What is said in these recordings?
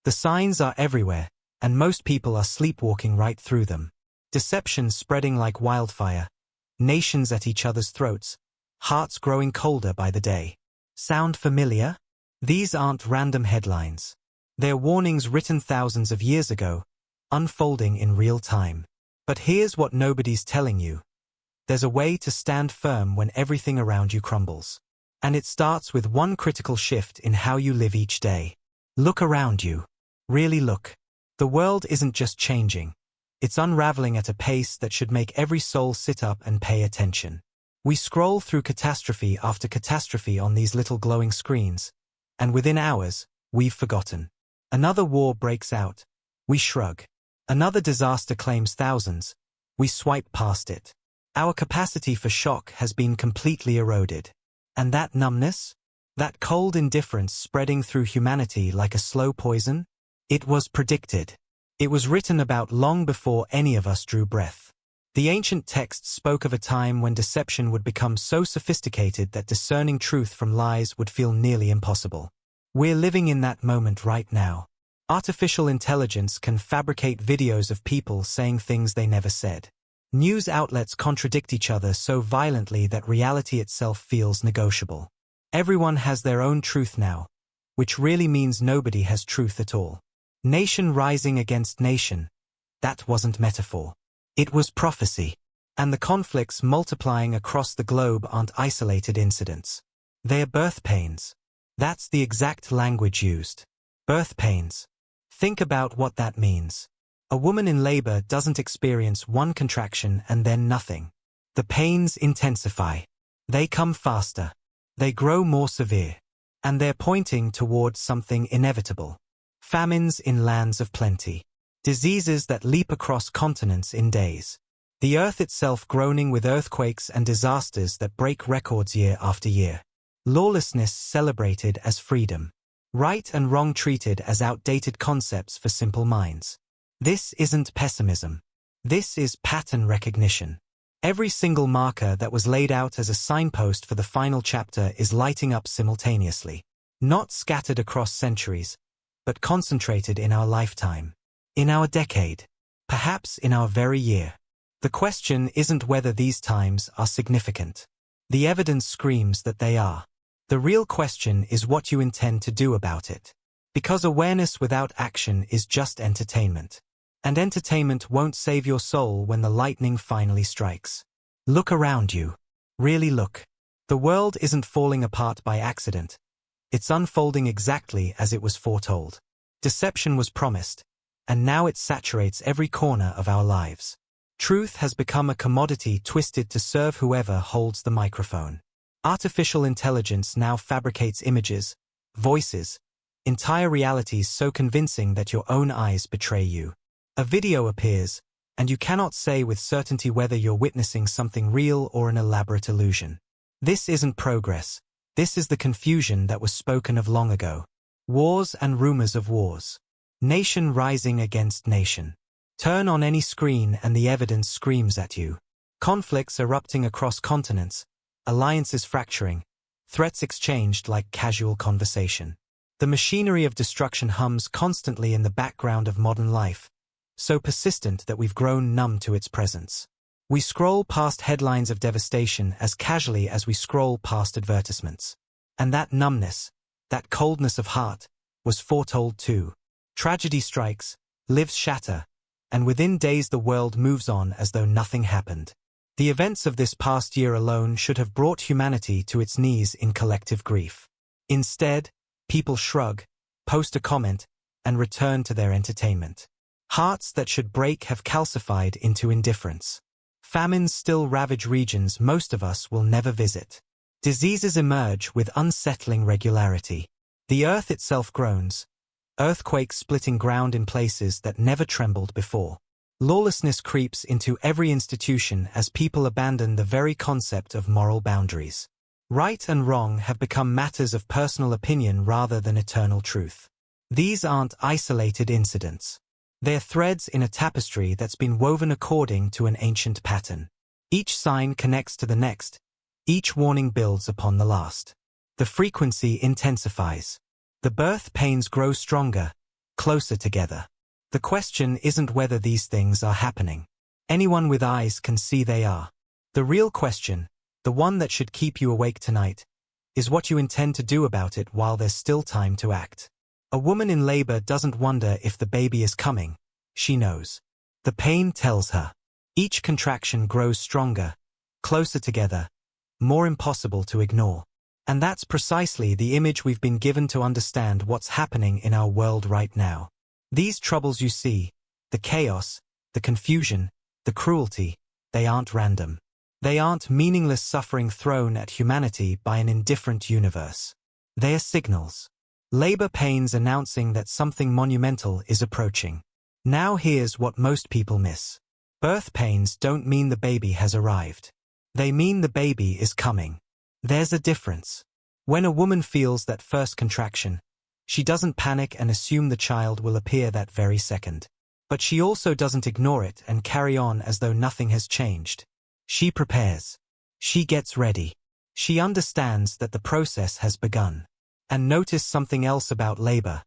The signs are everywhere, and most people are sleepwalking right through them. Deception spreading like wildfire, nations at each other's throats, hearts growing colder by the day. Sound familiar? These aren't random headlines. They're warnings written thousands of years ago, unfolding in real time. But here's what nobody's telling you. There's a way to stand firm when everything around you crumbles. And it starts with one critical shift in how you live each day. Look around you. Really look. The world isn't just changing. It's unraveling at a pace that should make every soul sit up and pay attention. We scroll through catastrophe after catastrophe on these little glowing screens, and within hours, we've forgotten. Another war breaks out. We shrug. Another disaster claims thousands. We swipe past it. Our capacity for shock has been completely eroded. And that numbness? That cold indifference spreading through humanity like a slow poison? It was predicted. It was written about long before any of us drew breath. The ancient texts spoke of a time when deception would become so sophisticated that discerning truth from lies would feel nearly impossible. We're living in that moment right now. Artificial intelligence can fabricate videos of people saying things they never said. News outlets contradict each other so violently that reality itself feels negotiable. Everyone has their own truth now, which really means nobody has truth at all. Nation rising against nation. That wasn't metaphor. It was prophecy. And the conflicts multiplying across the globe aren't isolated incidents. They are birth pains. That's the exact language used. Birth pains. Think about what that means. A woman in labor doesn't experience one contraction and then nothing. The pains intensify. They come faster. They grow more severe. And they're pointing towards something inevitable. Famines in lands of plenty. Diseases that leap across continents in days. The earth itself groaning with earthquakes and disasters that break records year after year. Lawlessness celebrated as freedom. Right and wrong treated as outdated concepts for simple minds. This isn't pessimism. This is pattern recognition. Every single marker that was laid out as a signpost for the final chapter is lighting up simultaneously. Not scattered across centuries, but concentrated in our lifetime. In our decade. Perhaps in our very year. The question isn't whether these times are significant. The evidence screams that they are. The real question is what you intend to do about it. Because awareness without action is just entertainment. And entertainment won't save your soul when the lightning finally strikes. Look around you. Really look. The world isn't falling apart by accident. It's unfolding exactly as it was foretold. Deception was promised, and now it saturates every corner of our lives. Truth has become a commodity twisted to serve whoever holds the microphone. Artificial intelligence now fabricates images, voices, entire realities so convincing that your own eyes betray you. A video appears, and you cannot say with certainty whether you're witnessing something real or an elaborate illusion. This isn't progress. This is the confusion that was spoken of long ago. Wars and rumors of wars. Nation rising against nation. Turn on any screen and the evidence screams at you. Conflicts erupting across continents, alliances fracturing, threats exchanged like casual conversation. The machinery of destruction hums constantly in the background of modern life, so persistent that we've grown numb to its presence. We scroll past headlines of devastation as casually as we scroll past advertisements. And that numbness, that coldness of heart, was foretold too. Tragedy strikes, lives shatter, and within days the world moves on as though nothing happened. The events of this past year alone should have brought humanity to its knees in collective grief. Instead, people shrug, post a comment, and return to their entertainment. Hearts that should break have calcified into indifference. Famines still ravage regions most of us will never visit. Diseases emerge with unsettling regularity. The earth itself groans, earthquakes splitting ground in places that never trembled before. Lawlessness creeps into every institution as people abandon the very concept of moral boundaries. Right and wrong have become matters of personal opinion rather than eternal truth. These aren't isolated incidents. They're threads in a tapestry that's been woven according to an ancient pattern. Each sign connects to the next. Each warning builds upon the last. The frequency intensifies. The birth pains grow stronger, closer together. The question isn't whether these things are happening. Anyone with eyes can see they are. The real question, the one that should keep you awake tonight, is what you intend to do about it while there's still time to act. A woman in labor doesn't wonder if the baby is coming. She knows. The pain tells her. Each contraction grows stronger, closer together, more impossible to ignore. And that's precisely the image we've been given to understand what's happening in our world right now. These troubles you see, the chaos, the confusion, the cruelty, they aren't random. They aren't meaningless suffering thrown at humanity by an indifferent universe. They are signals. Labor pains announcing that something monumental is approaching. Now here's what most people miss. Birth pains don't mean the baby has arrived. They mean the baby is coming. There's a difference. When a woman feels that first contraction, she doesn't panic and assume the child will appear that very second. But she also doesn't ignore it and carry on as though nothing has changed. She prepares. She gets ready. She understands that the process has begun. And notice something else about labor.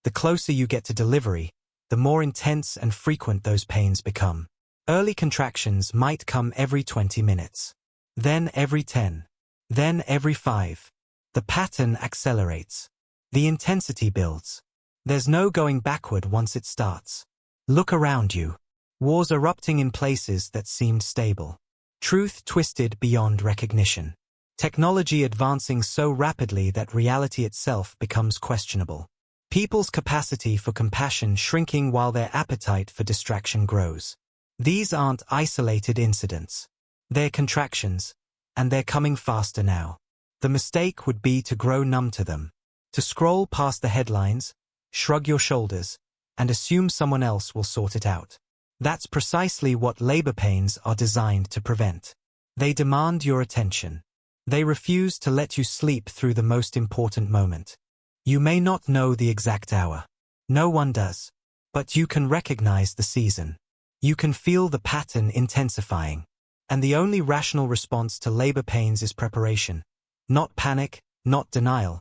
The closer you get to delivery, the more intense and frequent those pains become. Early contractions might come every 20 minutes. Then every 10. Then every 5. The pattern accelerates. The intensity builds. There's no going backward once it starts. Look around you. Wars erupting in places that seemed stable. Truth twisted beyond recognition. Technology advancing so rapidly that reality itself becomes questionable. People's capacity for compassion shrinking while their appetite for distraction grows. These aren't isolated incidents. They're contractions, and they're coming faster now. The mistake would be to grow numb to them. To scroll past the headlines, shrug your shoulders, and assume someone else will sort it out. That's precisely what labor pains are designed to prevent. They demand your attention. They refuse to let you sleep through the most important moment. You may not know the exact hour. No one does. But you can recognize the season. You can feel the pattern intensifying. And the only rational response to labor pains is preparation. Not panic, not denial,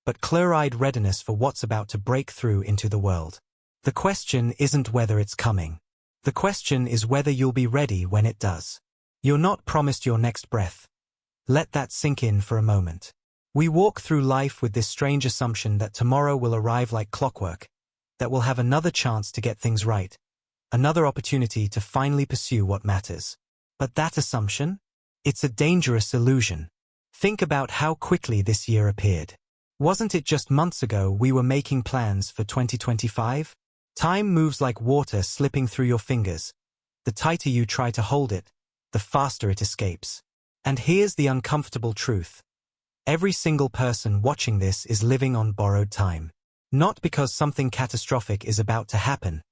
but clear-eyed readiness for what's about to break through into the world. The question isn't whether it's coming. The question is whether you'll be ready when it does. You're not promised your next breath. Let that sink in for a moment. We walk through life with this strange assumption that tomorrow will arrive like clockwork, that we'll have another chance to get things right, another opportunity to finally pursue what matters. But that assumption? It's a dangerous illusion. Think about how quickly this year appeared. Wasn't it just months ago we were making plans for 2025? Time moves like water slipping through your fingers. The tighter you try to hold it, the faster it escapes. And here's the uncomfortable truth. Every single person watching this is living on borrowed time. Not because something catastrophic is about to happen,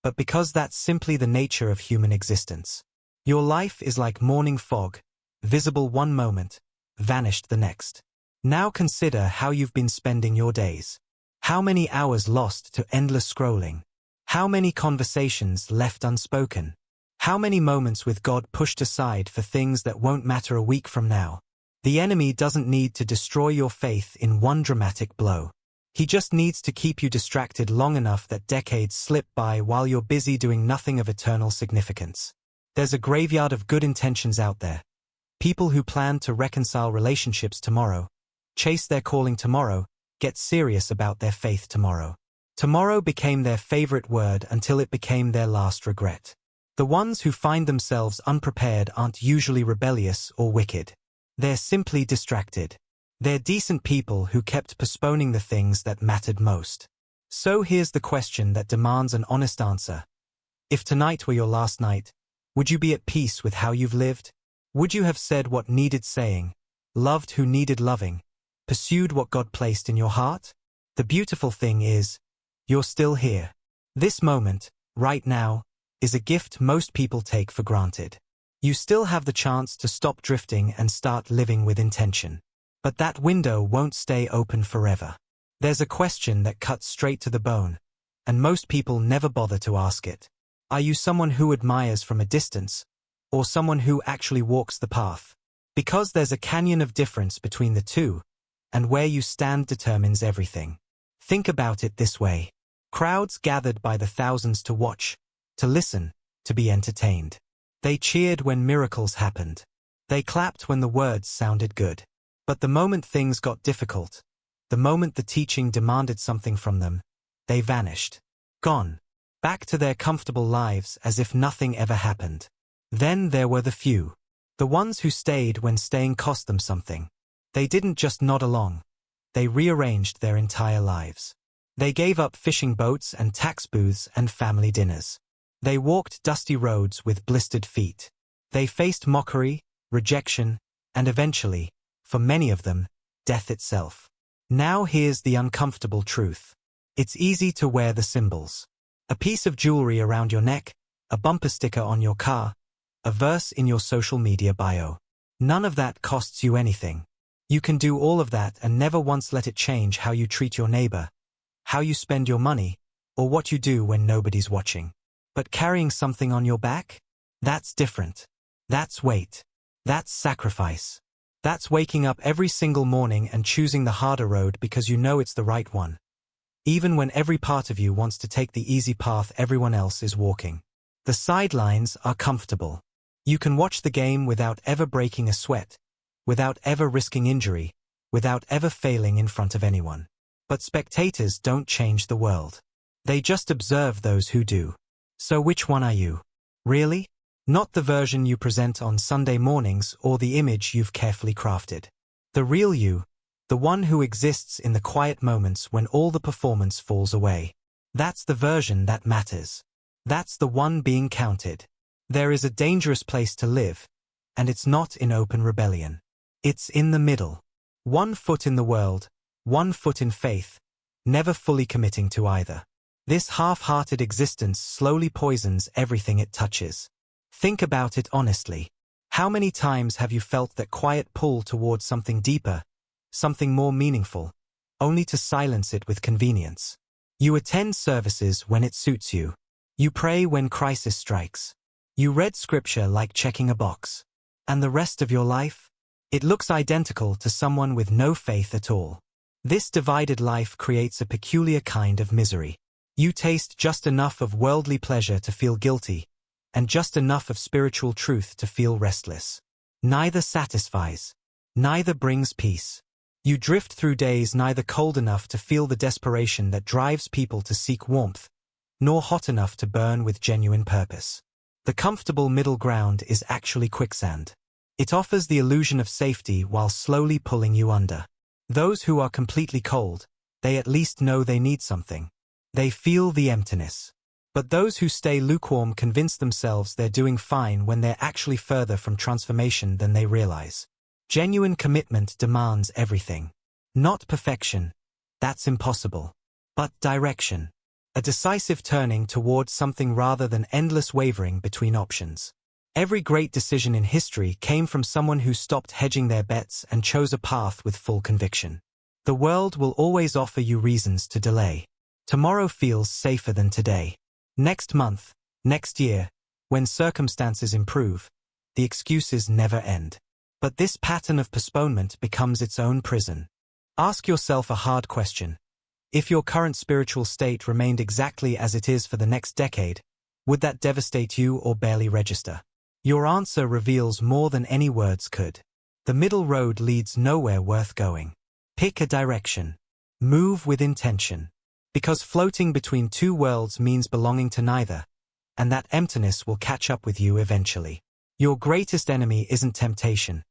but because that's simply the nature of human existence. Your life is like morning fog, visible one moment, vanished the next. Now consider how you've been spending your days. How many hours lost to endless scrolling? How many conversations left unspoken? How many moments with God pushed aside for things that won't matter a week from now? The enemy doesn't need to destroy your faith in one dramatic blow. He just needs to keep you distracted long enough that decades slip by while you're busy doing nothing of eternal significance. There's a graveyard of good intentions out there. People who plan to reconcile relationships tomorrow, chase their calling tomorrow, get serious about their faith tomorrow. Tomorrow became their favorite word until it became their last regret. The ones who find themselves unprepared aren't usually rebellious or wicked. They're simply distracted. They're decent people who kept postponing the things that mattered most. So here's the question that demands an honest answer. If tonight were your last night, would you be at peace with how you've lived? Would you have said what needed saying, loved who needed loving, pursued what God placed in your heart? The beautiful thing is, you're still here. This moment, right now, is a gift most people take for granted. You still have the chance to stop drifting and start living with intention. But that window won't stay open forever. There's a question that cuts straight to the bone, and most people never bother to ask it. Are you someone who admires from a distance, or someone who actually walks the path? Because there's a canyon of difference between the two, and where you stand determines everything. Think about it this way. Crowds gathered by the thousands to watch, to listen, to be entertained. They cheered when miracles happened. They clapped when the words sounded good. But the moment things got difficult, the moment the teaching demanded something from them, they vanished. Gone. Back to their comfortable lives as if nothing ever happened. Then there were the few. The ones who stayed when staying cost them something. They didn't just nod along. They rearranged their entire lives. They gave up fishing boats and tax booths and family dinners. They walked dusty roads with blistered feet. They faced mockery, rejection, and eventually, for many of them, death itself. Now here's the uncomfortable truth. It's easy to wear the symbols. A piece of jewelry around your neck, a bumper sticker on your car, a verse in your social media bio. None of that costs you anything. You can do all of that and never once let it change how you treat your neighbor, how you spend your money, or what you do when nobody's watching. But carrying something on your back? That's different. That's weight. That's sacrifice. That's waking up every single morning and choosing the harder road because you know it's the right one. Even when every part of you wants to take the easy path everyone else is walking. The sidelines are comfortable. You can watch the game without ever breaking a sweat, without ever risking injury, without ever failing in front of anyone. But spectators don't change the world. They just observe those who do. So which one are you? Really? Not the version you present on Sunday mornings or the image you've carefully crafted. The real you, the one who exists in the quiet moments when all the performance falls away. That's the version that matters. That's the one being counted. There is a dangerous place to live, and it's not in open rebellion. It's in the middle. 1 foot in the world, 1 foot in faith, never fully committing to either. This half-hearted existence slowly poisons everything it touches. Think about it honestly. How many times have you felt that quiet pull towards something deeper, something more meaningful, only to silence it with convenience? You attend services when it suits you. You pray when crisis strikes. You read scripture like checking a box. And the rest of your life? It looks identical to someone with no faith at all. This divided life creates a peculiar kind of misery. You taste just enough of worldly pleasure to feel guilty, and just enough of spiritual truth to feel restless. Neither satisfies. Neither brings peace. You drift through days neither cold enough to feel the desperation that drives people to seek warmth, nor hot enough to burn with genuine purpose. The comfortable middle ground is actually quicksand. It offers the illusion of safety while slowly pulling you under. Those who are completely cold, they at least know they need something. They feel the emptiness. But those who stay lukewarm convince themselves they're doing fine when they're actually further from transformation than they realize. Genuine commitment demands everything. Not perfection. That's impossible. But direction. A decisive turning towards something rather than endless wavering between options. Every great decision in history came from someone who stopped hedging their bets and chose a path with full conviction. The world will always offer you reasons to delay. Tomorrow feels safer than today. Next month, next year, when circumstances improve, the excuses never end. But this pattern of postponement becomes its own prison. Ask yourself a hard question. If your current spiritual state remained exactly as it is for the next decade, would that devastate you or barely register? Your answer reveals more than any words could. The middle road leads nowhere worth going. Pick a direction. Move with intention. Because floating between two worlds means belonging to neither, and that emptiness will catch up with you eventually. Your greatest enemy isn't temptation.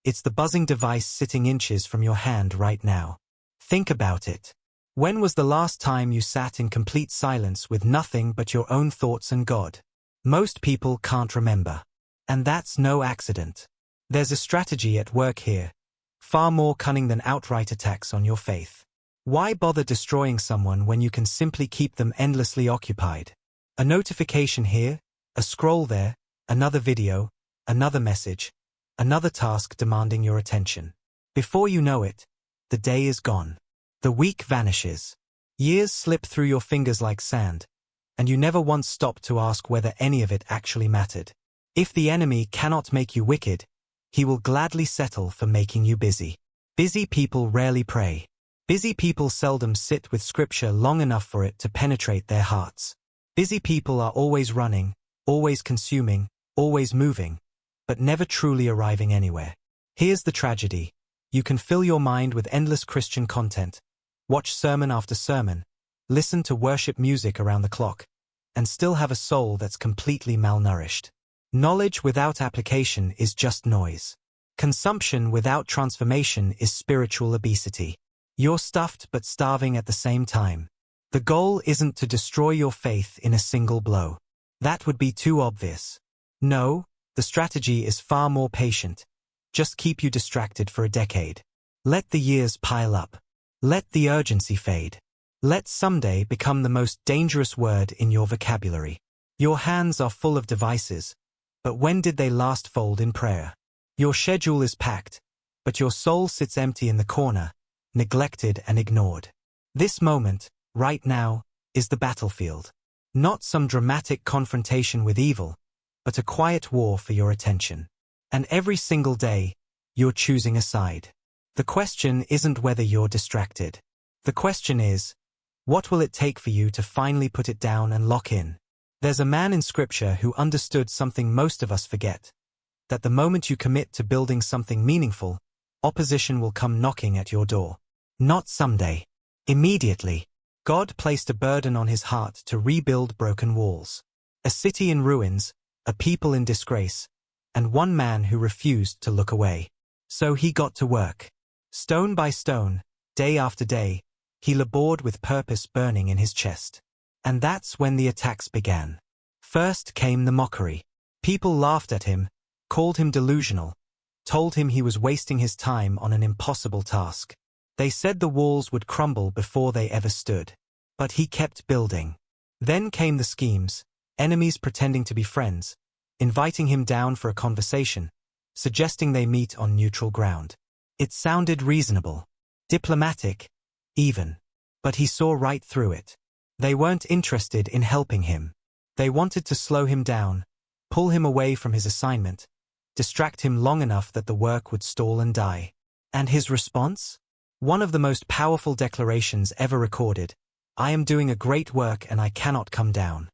It's the buzzing device sitting inches from your hand right now. Think about it. When was the last time you sat in complete silence with nothing but your own thoughts and God? Most people can't remember. And that's no accident. There's a strategy at work here, far more cunning than outright attacks on your faith. Why bother destroying someone when you can simply keep them endlessly occupied? A notification here, a scroll there, another video, another message, another task demanding your attention. Before you know it, the day is gone. The week vanishes. Years slip through your fingers like sand, and you never once stop to ask whether any of it actually mattered. If the enemy cannot make you wicked, he will gladly settle for making you busy. Busy people rarely pray. Busy people seldom sit with Scripture long enough for it to penetrate their hearts. Busy people are always running, always consuming, always moving, but never truly arriving anywhere. Here's the tragedy. You can fill your mind with endless Christian content, watch sermon after sermon, listen to worship music around the clock, and still have a soul that's completely malnourished. Knowledge without application is just noise. Consumption without transformation is spiritual obesity. You're stuffed but starving at the same time. The goal isn't to destroy your faith in a single blow. That would be too obvious. No, the strategy is far more patient. Just keep you distracted for a decade. Let the years pile up. Let the urgency fade. Let someday become the most dangerous word in your vocabulary. Your hands are full of devices, but when did they last fold in prayer? Your schedule is packed, but your soul sits empty in the corner, neglected and ignored. This moment, right now, is the battlefield. Not some dramatic confrontation with evil, but a quiet war for your attention. And every single day, you're choosing a side. The question isn't whether you're distracted. The question is, what will it take for you to finally put it down and lock in? There's a man in Scripture who understood something most of us forget, that the moment you commit to building something meaningful, opposition will come knocking at your door. Not someday. Immediately. God placed a burden on his heart to rebuild broken walls. A city in ruins, a people in disgrace, and one man who refused to look away. So he got to work. Stone by stone, day after day, he labored with purpose burning in his chest. And that's when the attacks began. First came the mockery. People laughed at him, called him delusional, told him he was wasting his time on an impossible task. They said the walls would crumble before they ever stood. But he kept building. Then came the schemes, enemies pretending to be friends, inviting him down for a conversation, suggesting they meet on neutral ground. It sounded reasonable, diplomatic, even. But he saw right through it. They weren't interested in helping him. They wanted to slow him down, pull him away from his assignment, distract him long enough that the work would stall and die. And his response? One of the most powerful declarations ever recorded. I am doing a great work and I cannot come down.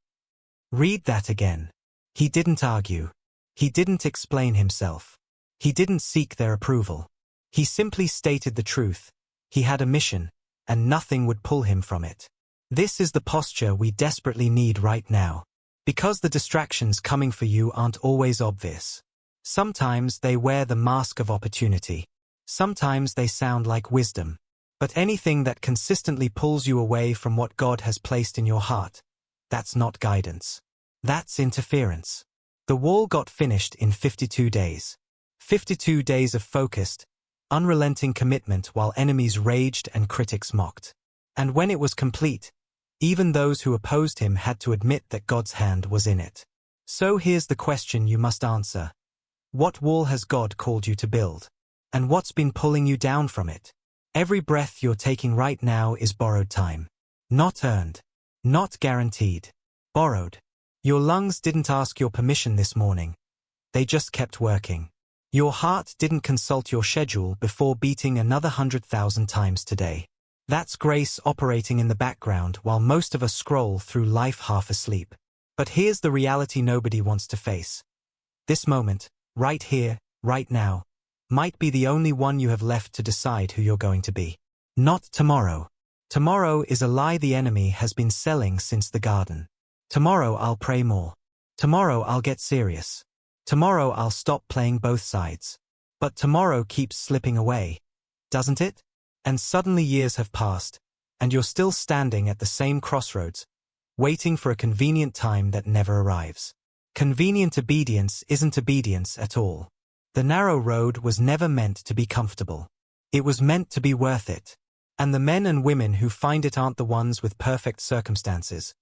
Read that again. He didn't argue. He didn't explain himself. He didn't seek their approval. He simply stated the truth. He had a mission, and nothing would pull him from it. This is the posture we desperately need right now. Because the distractions coming for you aren't always obvious. Sometimes they wear the mask of opportunity. Sometimes they sound like wisdom. But anything that consistently pulls you away from what God has placed in your heart, that's not guidance. That's interference. The wall got finished in 52 days. 52 days of focused, unrelenting commitment while enemies raged and critics mocked. And when it was complete, even those who opposed him had to admit that God's hand was in it. So here's the question you must answer. What wall has God called you to build? And what's been pulling you down from it? Every breath you're taking right now is borrowed time. Not earned. Not guaranteed. Borrowed. Your lungs didn't ask your permission this morning. They just kept working. Your heart didn't consult your schedule before beating another 100,000 times today. That's grace operating in the background while most of us scroll through life half asleep. But here's the reality nobody wants to face. This moment, right here, right now, might be the only one you have left to decide who you're going to be. Not tomorrow. Tomorrow is a lie the enemy has been selling since the garden. Tomorrow I'll pray more. Tomorrow I'll get serious. Tomorrow I'll stop playing both sides. But tomorrow keeps slipping away, doesn't it? And suddenly years have passed, and you're still standing at the same crossroads, waiting for a convenient time that never arrives. Convenient obedience isn't obedience at all. The narrow road was never meant to be comfortable. It was meant to be worth it. And the men and women who find it aren't the ones with perfect circumstances.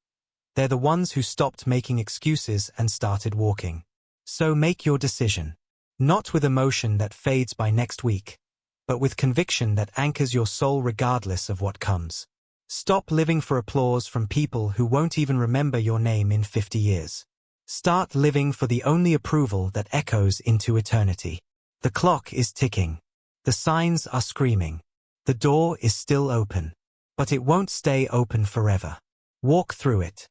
They're the ones who stopped making excuses and started walking. So make your decision. Not with emotion that fades by next week, but with conviction that anchors your soul regardless of what comes. Stop living for applause from people who won't even remember your name in 50 years. Start living for the only approval that echoes into eternity. The clock is ticking. The signs are screaming. The door is still open. But it won't stay open forever. Walk through it.